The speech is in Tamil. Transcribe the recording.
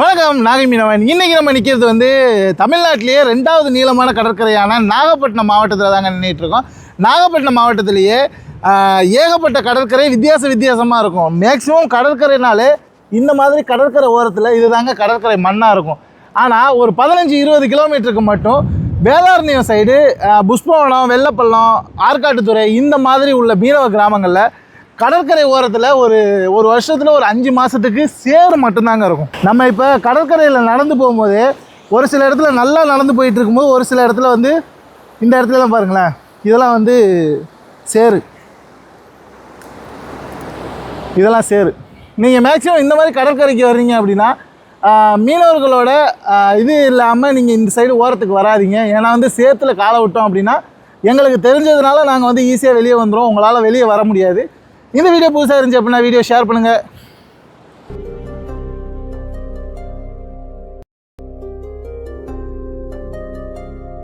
வணக்கம் நாகை மீனவன். இன்றைக்கி நம்ம நிற்கிறது வந்து தமிழ்நாட்டிலேயே 2வது நீளமான கடற்கரையான நாகப்பட்டினம் மாவட்டத்தில் தாங்க நின்றுட்டுருக்கோம். நாகப்பட்டினம் மாவட்டத்திலேயே ஏகப்பட்ட கடற்கரை வித்தியாசமாக இருக்கும். மேக்ஸிமம் கடற்கரைனாலே இந்த மாதிரி கடற்கரை ஓரத்தில் இது தாங்க கடற்கரை மண்ணாக இருக்கும். ஆனால் ஒரு 15-20 கிலோமீட்டருக்கு மட்டும் வேதாரண்யம் சைடு புஷ்பவனம், வெள்ளப்பள்ளம், ஆற்காட்டுத்துறை இந்த மாதிரி உள்ள மீனவ கிராமங்களில் கடற்கரை ஓரத்தில் ஒரு வருஷத்தில் ஒரு 5 மாதத்துக்கு சேறு மட்டும்தாங்க இருக்கும். நம்ம இப்போ கடற்கரையில் நடந்து போகும்போது ஒரு சில இடத்துல நல்லா நடந்து போயிட்டு இருக்கும்போது ஒரு சில இடத்துல வந்து இந்த இடத்துலலாம் பாருங்களேன், இதெல்லாம் வந்து சேறு, இதெல்லாம் சேறு. நீங்கள் மேக்ஸிமம் இந்த மாதிரி கடற்கரைக்கு வர்றீங்க அப்படின்னா மீனவர்களோட இது இல்லாமல் நீங்கள் இந்த சைடு ஓரத்துக்கு வராதிங்க. ஏன்னா வந்து சேத்துல காலை விட்டோம் அப்படின்னா எங்களுக்கு தெரிஞ்சதுனால நாங்கள் வந்து ஈஸியாக வெளியே வந்துடும். உங்களால் வெளியே வர முடியாது. இந்த வீடியோ புதுசாக இருந்துச்சு அப்படின்னா வீடியோ ஷேர் பண்ணுங்கள்.